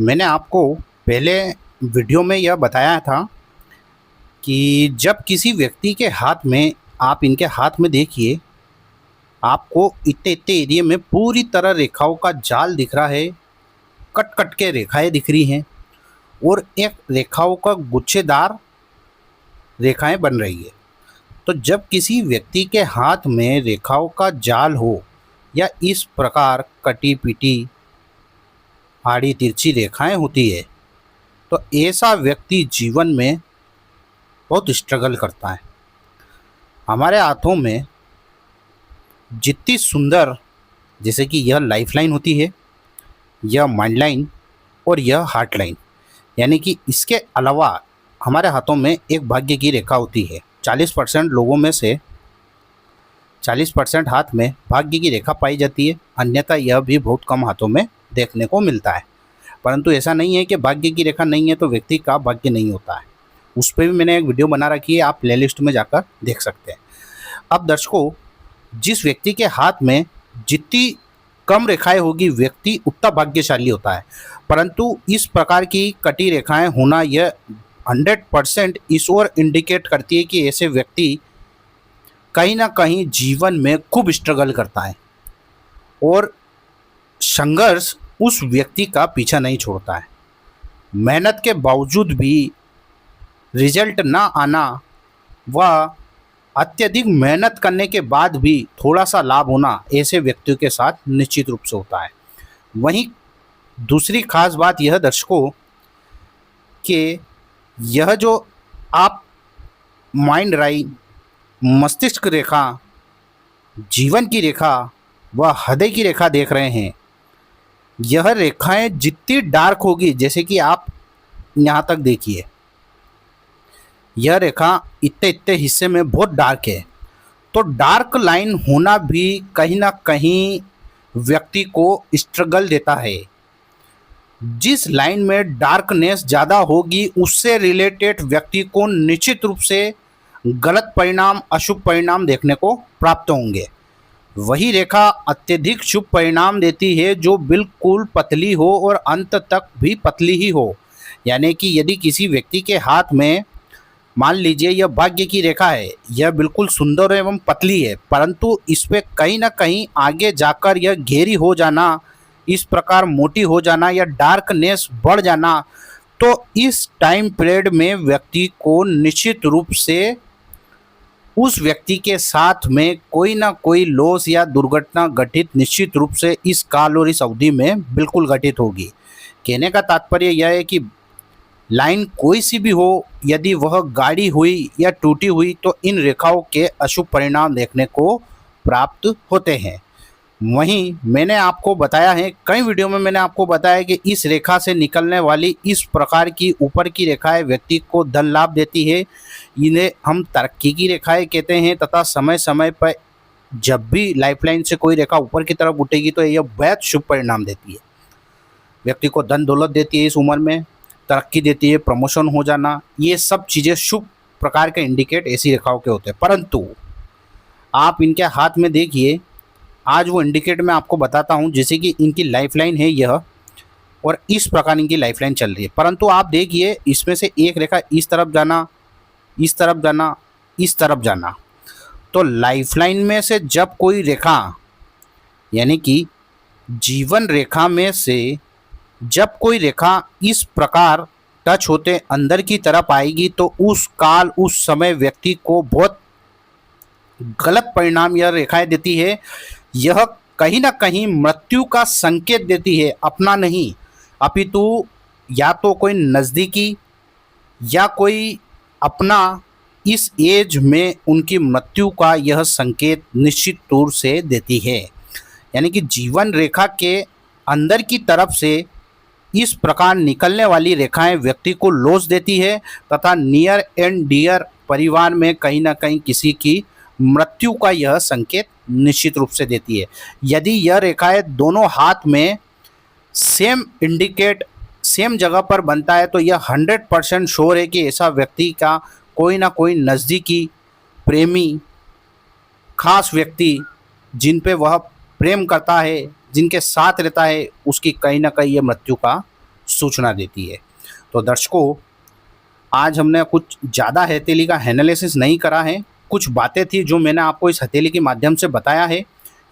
मैंने आपको पहले वीडियो में यह बताया था कि जब किसी व्यक्ति के हाथ में आप इनके हाथ में देखिए, आपको इतने इतने एरिया में पूरी तरह रेखाओं का जाल दिख रहा है। कट कट के रेखाएं दिख रही हैं और एक रेखाओं का गुच्छेदार रेखाएं बन रही है। तो जब किसी व्यक्ति के हाथ में रेखाओं का जाल हो या इस प्रकार कटी पिटी आड़ी तिरछी रेखाएं होती है, तो ऐसा व्यक्ति जीवन में बहुत स्ट्रगल करता है। हमारे हाथों में जितनी सुंदर, जैसे कि यह लाइफ लाइन होती है, यह माइंड लाइन और यह हार्ट लाइन, यानी कि इसके अलावा हमारे हाथों में एक भाग्य की रेखा होती है। 40% लोगों में से 40% हाथ में भाग्य की रेखा पाई जाती है, अन्यथा यह भी बहुत कम हाथों में देखने को मिलता है। परंतु ऐसा नहीं है कि भाग्य की रेखा नहीं है तो व्यक्ति का भाग्य नहीं होता है। उस पर भी मैंने एक वीडियो बना रखी है, आप प्लेलिस्ट में जाकर देख सकते हैं। अब दर्शकों, जिस व्यक्ति के हाथ में जितनी कम रेखाएं होगी व्यक्ति उतना भाग्यशाली होता है। परंतु इस प्रकार की कटी रेखाएं होना यह 100% इस ओर इंडिकेट करती है कि ऐसे व्यक्ति कहीं ना कहीं जीवन में खूब स्ट्रगल करता है और संघर्ष उस व्यक्ति का पीछा नहीं छोड़ता है। मेहनत के बावजूद भी रिजल्ट ना आना व अत्यधिक मेहनत करने के बाद भी थोड़ा सा लाभ होना ऐसे व्यक्तियों के साथ निश्चित रूप से होता है। वहीं दूसरी खास बात यह दर्शकों कि यह जो आप माइंड लाइन, मस्तिष्क रेखा, जीवन की रेखा व हृदय की रेखा देख रहे हैं, यह रेखाएं जितनी डार्क होगी, जैसे कि आप यहाँ तक देखिए, यह रेखा इतने इतने हिस्से में बहुत डार्क है। तो डार्क लाइन होना भी कहीं ना कहीं व्यक्ति को स्ट्रगल देता है। जिस लाइन में डार्कनेस ज़्यादा होगी उससे रिलेटेड व्यक्ति को निश्चित रूप से गलत परिणाम, अशुभ परिणाम देखने को प्राप्त होंगे। वही रेखा अत्यधिक शुभ परिणाम देती है जो बिल्कुल पतली हो और अंत तक भी पतली ही हो। यानी कि यदि किसी व्यक्ति के हाथ में, मान लीजिए यह भाग्य की रेखा है, यह बिल्कुल सुंदर एवं पतली है, परंतु इस पे कहीं ना कहीं आगे जाकर यह घेरी हो जाना, इस प्रकार मोटी हो जाना या डार्कनेस बढ़ जाना, तो इस टाइम पीरियड में व्यक्ति को निश्चित रूप से उस व्यक्ति के साथ में कोई ना कोई लॉस या दुर्घटना घटित निश्चित रूप से इस काल और इस अवधि में बिल्कुल घटित होगी। कहने का तात्पर्य यह है कि लाइन कोई सी भी हो, यदि वह गाड़ी हुई या टूटी हुई तो इन रेखाओं के अशुभ परिणाम देखने को प्राप्त होते हैं। वहीं मैंने आपको बताया है, कई वीडियो में मैंने आपको बताया कि इस रेखा से निकलने वाली इस प्रकार की ऊपर की रेखाएं व्यक्ति को धन लाभ देती है। इन्हें हम तरक्की की रेखाएं कहते हैं तथा समय समय पर जब भी लाइफलाइन से कोई रेखा ऊपर की तरफ उठेगी तो यह बेहद शुभ परिणाम देती है। व्यक्ति को धन दौलत देती है, इस उम्र में तरक्की देती है, प्रमोशन हो जाना, ये सब चीज़ें शुभ प्रकार के इंडिकेट ऐसी रेखाओं के होते हैं। परंतु आप इनके हाथ में देखिए, आज वो इंडिकेट मैं आपको बताता हूँ। जैसे कि इनकी लाइफलाइन है यह, और इस प्रकार इनकी लाइफलाइन चल रही है, परंतु आप देखिए इसमें से एक रेखा इस तरफ जाना, इस तरफ जाना, इस तरफ जाना। तो लाइफलाइन में से जब कोई रेखा, यानी कि जीवन रेखा में से जब कोई रेखा इस प्रकार टच होते अंदर की तरफ आएगी तो उस काल, उस समय व्यक्ति को बहुत गलत परिणाम यह रेखाएं देती है। यह कहीं ना कहीं मृत्यु का संकेत देती है, अपना नहीं अपितु या तो कोई नज़दीकी या कोई अपना, इस एज में उनकी मृत्यु का यह संकेत निश्चित तौर से देती है। यानी कि जीवन रेखा के अंदर की तरफ से इस प्रकार निकलने वाली रेखाएं व्यक्ति को लॉस देती है तथा नियर एंड डियर परिवार में कहीं ना कहीं किसी की मृत्यु का यह संकेत निश्चित रूप से देती है। यदि यह रेखाएं दोनों हाथ में सेम इंडिकेट, सेम जगह पर बनता है तो यह 100% श्योर है कि ऐसा व्यक्ति का कोई ना कोई नज़दीकी, प्रेमी, खास व्यक्ति जिन पे वह प्रेम करता है, जिनके साथ रहता है, उसकी कहीं ना कहीं ये मृत्यु का सूचना देती है। तो दर्शकों, आज हमने कुछ ज़्यादा हथेली का एनालिसिस नहीं करा है, कुछ बातें थी जो मैंने आपको इस हथेली के माध्यम से बताया है।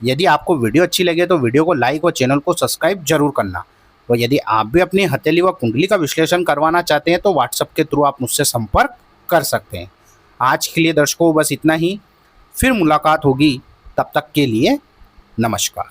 यदि आपको वीडियो अच्छी लगे तो वीडियो को लाइक और चैनल को सब्सक्राइब जरूर करना। और यदि आप भी अपनी हथेली व कुंडली का विश्लेषण करवाना चाहते हैं तो व्हाट्सएप के थ्रू आप मुझसे संपर्क कर सकते हैं। आज के लिए दर्शकों बस इतना ही, फिर मुलाकात होगी, तब तक के लिए नमस्कार।